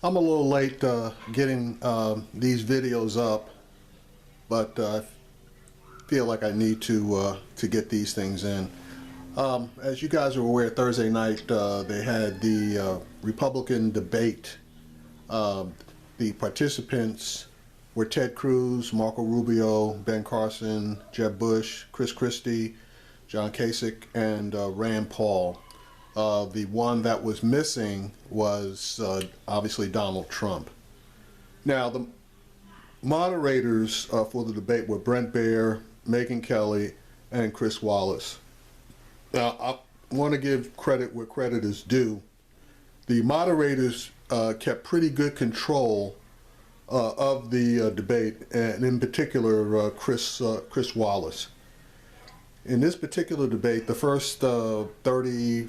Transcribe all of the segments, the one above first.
I'm a little late getting these videos up, but I feel like I need to get these things in. As you guys are aware, Thursday night they had the Republican debate. The participants were Ted Cruz, Marco Rubio, Ben Carson, Jeb Bush, Chris Christie, John Kasich, and Rand Paul. The one that was missing was obviously Donald Trump. Now, the moderators for the debate were Brent Baer, Megyn Kelly, and Chris Wallace. Now, I want to give credit where credit is due. The moderators kept pretty good control of the debate, and in particular, Chris Wallace. In this particular debate, the first 30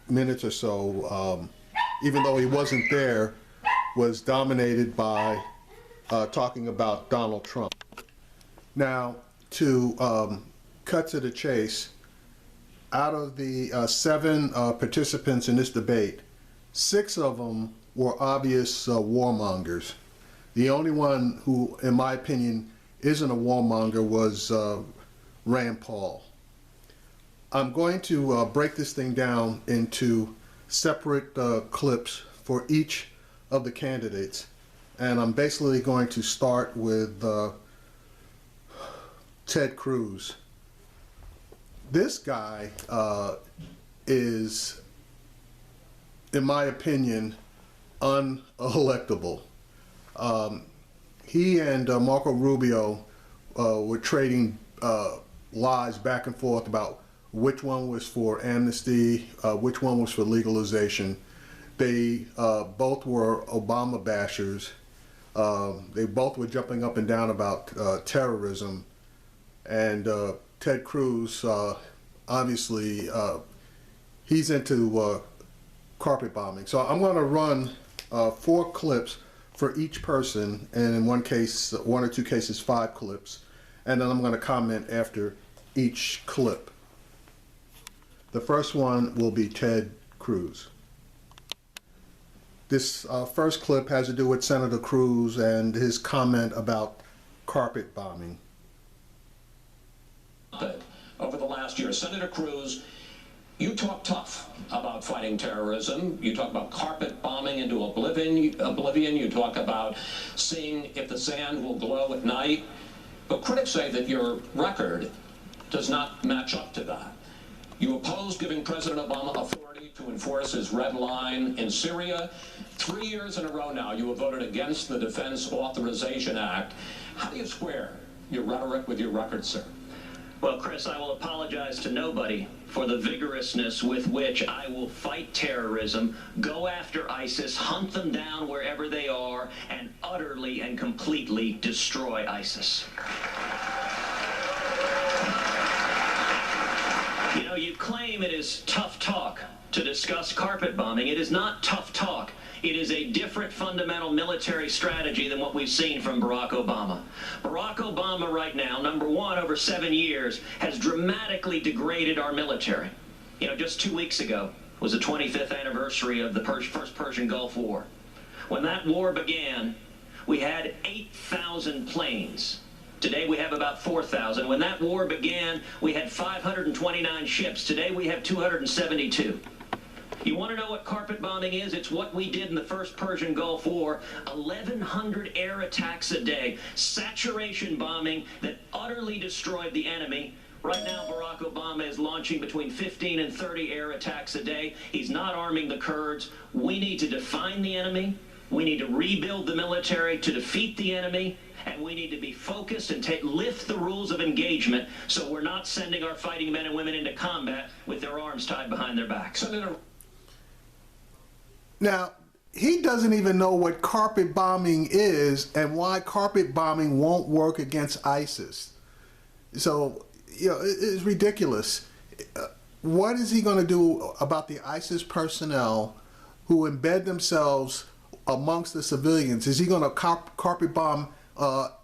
minutes or so, even though he wasn't there, was dominated by talking about Donald Trump. Now, to cut to the chase, out of the 7 participants in this debate, 6 of them were obvious warmongers. The only one who, in my opinion, isn't a warmonger was Rand Paul. I'm going to break this thing down into separate clips for each of the candidates, and I'm basically going to start with Ted Cruz. This guy is, in my opinion, unelectable. He and Marco Rubio were trading lies back and forth about which one was for amnesty, which one was for legalization. They both were Obama bashers. They both were jumping up and down about terrorism. And Ted Cruz, obviously, he's into carpet bombing. So I'm going to run 4 clips for each person, and in one case, 1 or 2 cases, 5 clips. And then I'm going to comment after each clip. The first one will be Ted Cruz. This first clip has to do with Senator Cruz and his comment about carpet bombing. Over the last year, Senator Cruz, you talk tough about fighting terrorism. You talk about carpet bombing into oblivion. You talk about seeing if the sand will glow at night. But critics say that your record does not match up to that. You oppose giving President Obama authority to enforce his red line in Syria. 3 years in a row now, you have voted against the Defense Authorization Act. How do you square your rhetoric with your record, sir? Well, Chris, I will apologize to nobody for the vigorousness with which I will fight terrorism, go after ISIS, hunt them down wherever they are, and utterly and completely destroy ISIS. You know, you claim it is tough talk to discuss carpet bombing. It is not tough talk. It is a different fundamental military strategy than what we've seen from Barack Obama. Barack Obama right now, number one, over 7 years, has dramatically degraded our military. You know, just 2 weeks ago was the 25th anniversary of the first Persian Gulf War. When that war began, we had 8,000 planes. Today we have about 4,000. When that war began, we had 529 ships. Today we have 272. You want to know what carpet bombing is? It's what we did in the first Persian Gulf War. 1,100 air attacks a day. Saturation bombing that utterly destroyed the enemy. Right now, Barack Obama is launching between 15 and 30 air attacks a day. He's not arming the Kurds. We need to define the enemy. We need to rebuild the military to defeat the enemy. And we need to be focused and lift the rules of engagement so we're not sending our fighting men and women into combat with their arms tied behind their backs. Now, he doesn't even know what carpet bombing is and why carpet bombing won't work against ISIS. So, you know, it's ridiculous. What is he going to do about the ISIS personnel who embed themselves amongst the civilians? Is he going to carpet bomb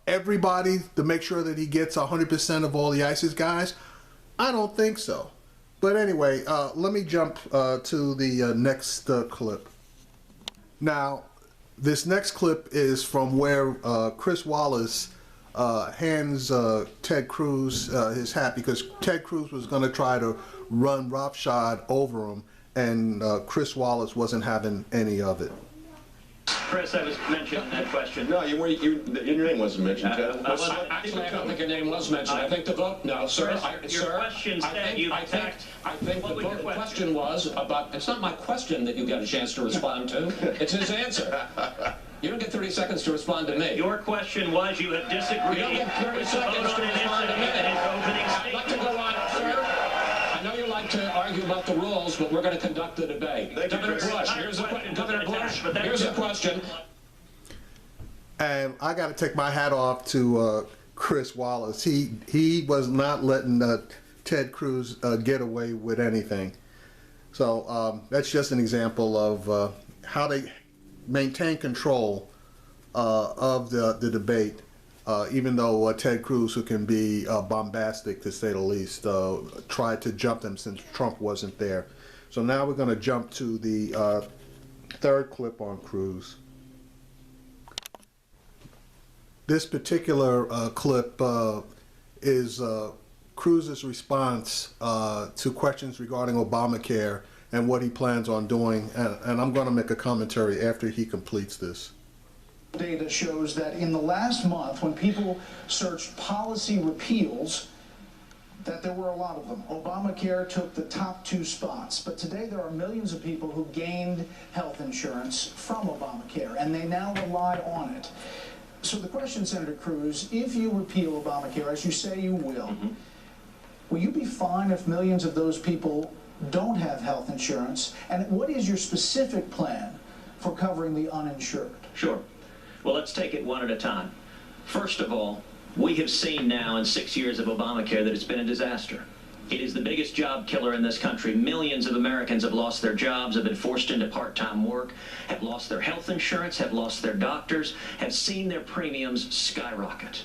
everybody to make sure that he gets 100% of all the ISIS guys? I don't think so. But anyway, let me jump to the next clip. Now, This next clip is from where Chris Wallace hands Ted Cruz his hat, because Ted Cruz was going to try to run roughshod over him, and Chris Wallace wasn't having any of it. Chris, I was mentioning that question. No, your name wasn't mentioned, Ted. Actually, I don't think your name was mentioned. I think the vote, no, sir. Chris, your question said you attacked. I think the vote question was about, it's not my question that you got a chance to respond to. It's his answer. You don't get 30 seconds to respond to me. Your question was you have disagreed. You don't get 30 seconds to respond to me. I'd like to go on, sir. I know you like to argue about the rules, but we're going to conduct the debate. Governor Bush, here's a question. And I got to take my hat off to Chris Wallace. He was not letting Ted Cruz get away with anything. So that's just an example of how they maintain control of the debate, even though Ted Cruz, who can be bombastic to say the least, tried to jump them since Trump wasn't there. So now we're going to jump to the third clip on Cruz. This particular clip is Cruz's response to questions regarding Obamacare and what he plans on doing, and I'm going to make a commentary after he completes this. Data shows that in the last month, when people searched policy repeals, that there were a lot of them. Obamacare took the top 2 spots, but today there are millions of people who gained health insurance from Obamacare, and they now rely on it. So the question, Senator Cruz, if you repeal Obamacare, as you say you will you be fine if millions of those people don't have health insurance? And what is your specific plan for covering the uninsured? Sure. Well, let's take it one at a time. First of all, we have seen now in 6 years of Obamacare that it's been a disaster. It is the biggest job killer in this country. Millions of Americans have lost their jobs, have been forced into part-time work, have lost their health insurance, have lost their doctors, have seen their premiums skyrocket.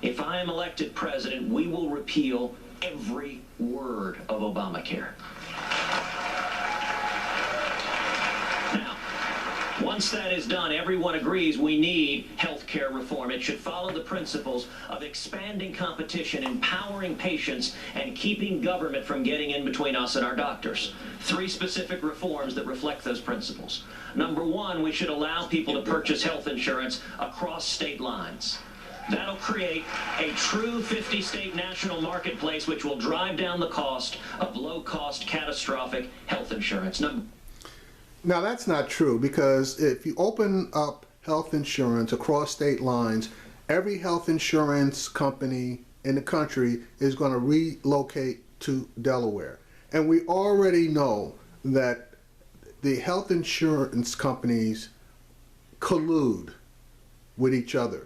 If I am elected president, we will repeal every word of Obamacare. Now, once that is done, everyone agrees we need health care reform. It should follow the principles of expanding competition, empowering patients, and keeping government from getting in between us and our doctors. 3 specific reforms that reflect those principles. Number 1, we should allow people to purchase health insurance across state lines. That'll create a true 50-state national marketplace which will drive down the cost of low-cost, catastrophic health insurance. Now that's not true, because if you open up health insurance across state lines, every health insurance company in the country is going to relocate to Delaware. And we already know that the health insurance companies collude with each other.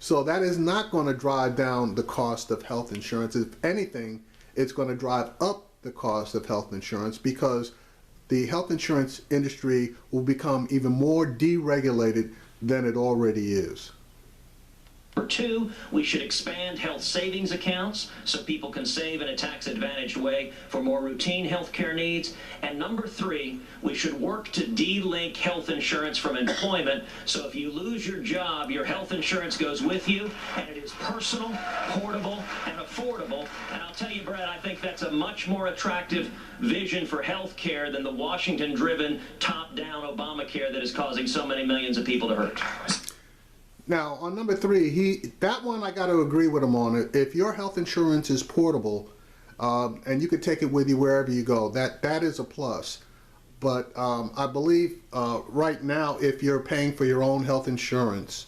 So that is not going to drive down the cost of health insurance. If anything, it's going to drive up the cost of health insurance, because the health insurance industry will become even more deregulated than it already is. Number 2, we should expand health savings accounts so people can save in a tax-advantaged way for more routine health care needs. And number 3, we should work to de-link health insurance from employment, so if you lose your job, your health insurance goes with you, and it is personal, portable, and affordable. And I'll tell you, Brad, I think that's a much more attractive vision for health care than the Washington-driven, top-down Obamacare that is causing so many millions of people to hurt. Now, on number 3, that one I got to agree with him on it. If your health insurance is portable and you can take it with you wherever you go, that is a plus. But I believe right now, if you're paying for your own health insurance,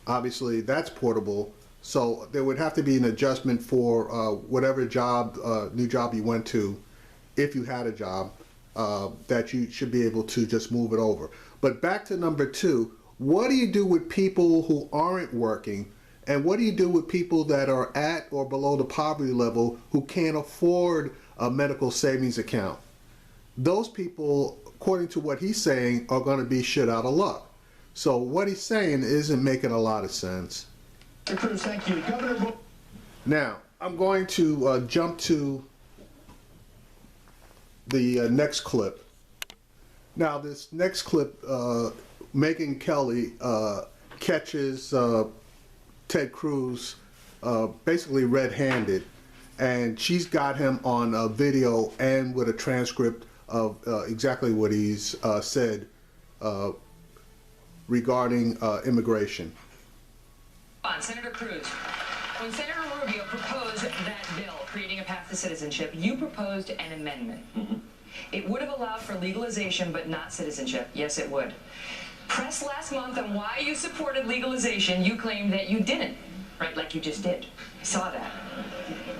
obviously that's portable. So there would have to be an adjustment for whatever job, new job you went to, if you had a job, that you should be able to just move it over. But back to number 2. What do you do with people who aren't working, and what do you do with people that are at or below the poverty level who can't afford a medical savings account? Those people, according to what he's saying, are going to be shit out of luck. So what he's saying isn't making a lot of sense. Mr. Cruz, thank you. Governor. Now, I'm going to jump to the next clip. Now, this next clip Megyn Kelly catches Ted Cruz basically red-handed, and she's got him on a video and with a transcript of exactly what he's said regarding immigration. Senator Cruz, when Senator Rubio proposed that bill creating a path to citizenship, you proposed an amendment. It would have allowed for legalization but not citizenship. Yes, it would. Pressed last month on why you supported legalization, you claimed that you didn't, right, like you just did. I saw that.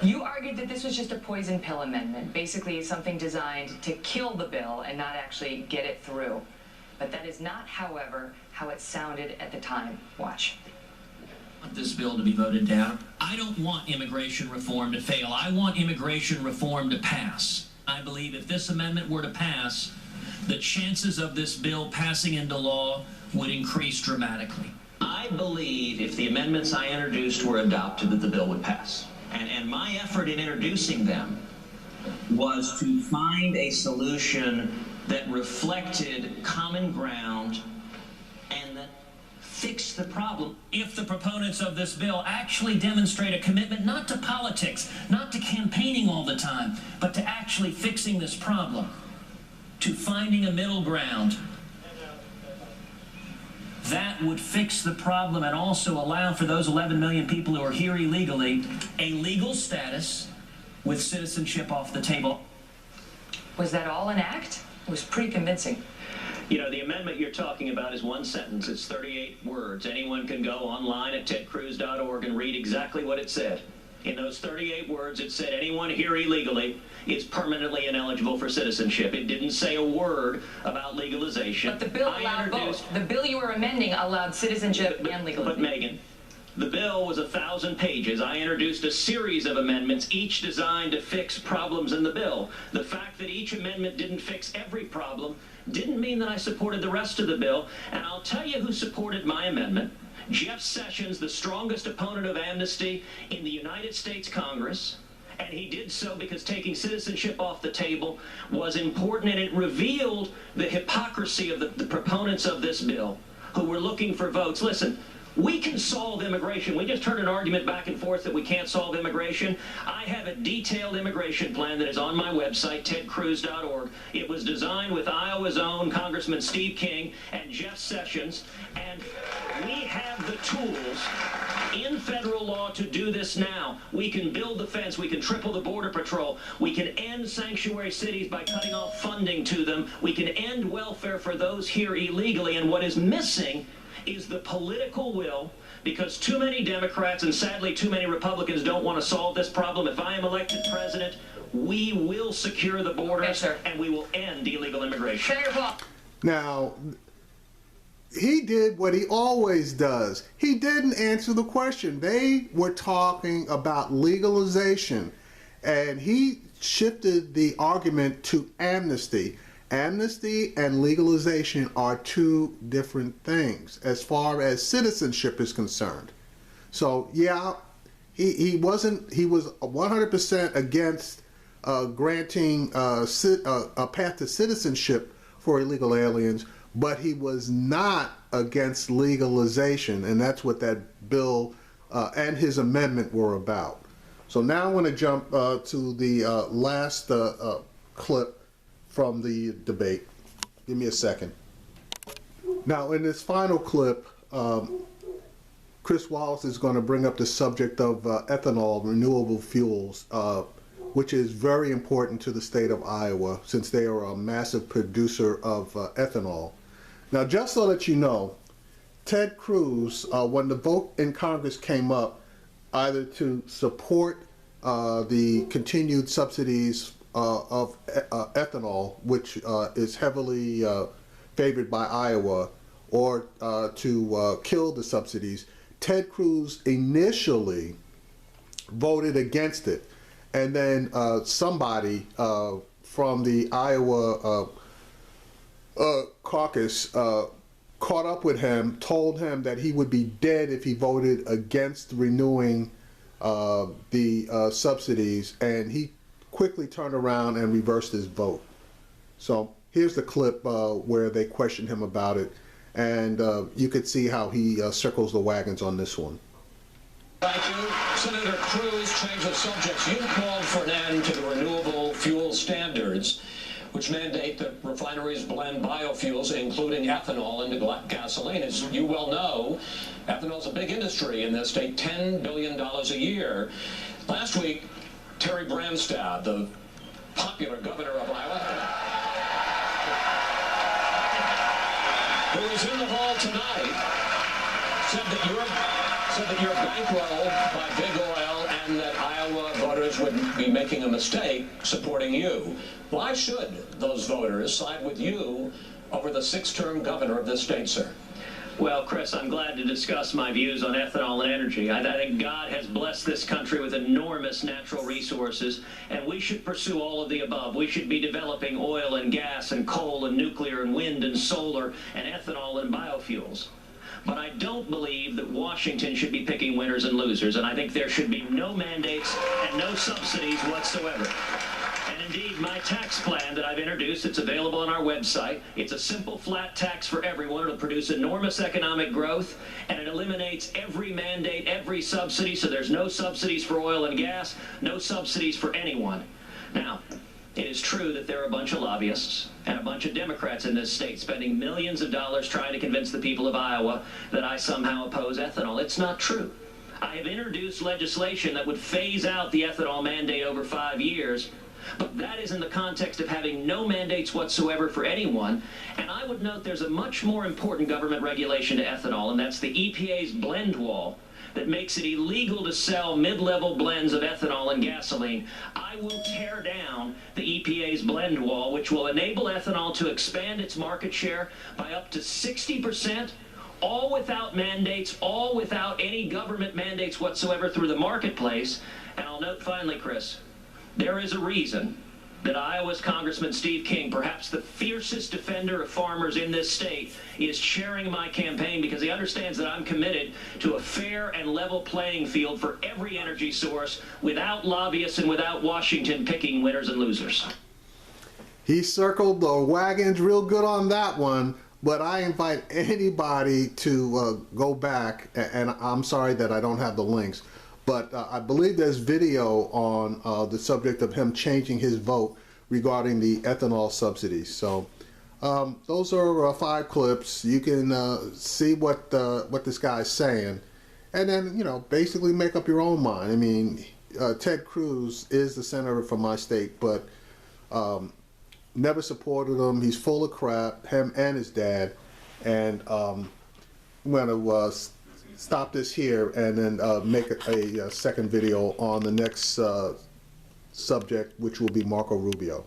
You argued that this was just a poison pill amendment, basically something designed to kill the bill and not actually get it through. But that is not, however, how it sounded at the time. Watch. I want this bill to be voted down. I don't want immigration reform to fail. I want immigration reform to pass. I believe if this amendment were to pass, the chances of this bill passing into law would increase dramatically. I believe if the amendments I introduced were adopted, that the bill would pass. And my effort in introducing them was to find a solution that reflected common ground and that fixed the problem. If the proponents of this bill actually demonstrate a commitment not to politics, not to campaigning all the time, but to actually fixing this problem, to finding a middle ground, that would fix the problem and also allow for those 11 million people who are here illegally a legal status with citizenship off the table. Was that all an act? It was pretty convincing. You know, the amendment you're talking about is one sentence. It's 38 words. Anyone can go online at tedcruz.org and read exactly what it said. In those 38 words, it said anyone here illegally is permanently ineligible for citizenship. It didn't say a word about legalization. But the bill allowed both. The bill you were amending allowed citizenship and legalization. But Megan, the bill was 1,000 pages. I introduced a series of amendments, each designed to fix problems in the bill. The fact that each amendment didn't fix every problem didn't mean that I supported the rest of the bill. And I'll tell you who supported my amendment. Jeff Sessions, the strongest opponent of amnesty in the United States Congress, and he did so because taking citizenship off the table was important, and it revealed the hypocrisy of the proponents of this bill who were looking for votes. Listen, we can solve immigration. We just heard an argument back and forth that we can't solve immigration. I have a detailed immigration plan that is on my website, tedcruz.org. It was designed with Iowa's own Congressman Steve King and Jeff Sessions, and we have the tools in federal law to do this now. We can build the fence. We can triple the Border Patrol. We can end sanctuary cities by cutting off funding to them. We can end welfare for those here illegally, and what is missing is the political will, because too many Democrats and sadly too many Republicans don't want to solve this problem. If I am elected president, we will secure the borders, and we will end illegal immigration. Senator Paul. Now, he did what he always does. He didn't answer the question. They were talking about legalization, and he shifted the argument to amnesty. Amnesty and legalization are two different things as far as citizenship is concerned. So yeah, he was 100% against granting a path to citizenship for illegal aliens, but he was not against legalization, and that's what that bill and his amendment were about. So now I want to jump to the last clip from the debate. Give me a second. Now, in this final clip, Chris Wallace is going to bring up the subject of ethanol, renewable fuels, which is very important to the state of Iowa since they are a massive producer of ethanol. Now, just so that you know, Ted Cruz, when the vote in Congress came up, either to support the continued subsidies of ethanol, which is heavily favored by Iowa, or to kill the subsidies, Ted Cruz initially voted against it. And then somebody from the Iowa caucus caught up with him, told him that he would be dead if he voted against renewing the subsidies, and he quickly turned around and reversed his vote. So here's the clip where they questioned him about it, and you could see how he circles the wagons on this one. Thank you. Senator Cruz changes subjects. You called for an end to the renewable fuel standards, which mandate that refineries blend biofuels, including ethanol, into gasoline. As you well know, ethanol is a big industry in this state, $10 billion a year. Last week, Terry Branstad, the popular governor of Iowa, who was in the hall tonight, said that you're bankrolled by big oil and that Iowa voters would be making a mistake supporting you. Why should those voters side with you over the six-term governor of this state, sir? Well, Chris, I'm glad to discuss my views on ethanol and energy. I think God has blessed this country with enormous natural resources, and we should pursue all of the above. We should be developing oil and gas and coal and nuclear and wind and solar and ethanol and biofuels. But I don't believe that Washington should be picking winners and losers, and I think there should be no mandates and no subsidies whatsoever. And indeed, my tax plan that I've introduced, it's available on our website. It's a simple flat tax for everyone. It'll produce enormous economic growth, and it eliminates every mandate, every subsidy, so there's no subsidies for oil and gas, no subsidies for anyone. Now, it is true that there are a bunch of lobbyists and a bunch of Democrats in this state spending millions of dollars trying to convince the people of Iowa that I somehow oppose ethanol. It's not true. I have introduced legislation that would phase out the ethanol mandate over 5 years, but that is in the context of having no mandates whatsoever for anyone. And I would note there's a much more important government regulation to ethanol, and that's the EPA's blend wall that makes it illegal to sell mid-level blends of ethanol and gasoline. I will tear down the EPA's blend wall, which will enable ethanol to expand its market share by up to 60%, all without mandates, all without any government mandates whatsoever through the marketplace. And I'll note finally, Chris, there is a reason that Iowa's Congressman Steve King, perhaps the fiercest defender of farmers in this state, is chairing my campaign, because he understands that I'm committed to a fair and level playing field for every energy source without lobbyists and without Washington picking winners and losers. He circled the wagons real good on that one, but I invite anybody to go back, and I'm sorry that I don't have the links, but I believe there's video on the subject of him changing his vote regarding the ethanol subsidies. So those are 5 clips. You can see what this guy's saying, and then, you know, basically make up your own mind. I mean, Ted Cruz is the senator from my state, but never supported him. He's full of crap, him and his dad. And I'm going to stop this here and then make a second video on the next subject, which will be Marco Rubio.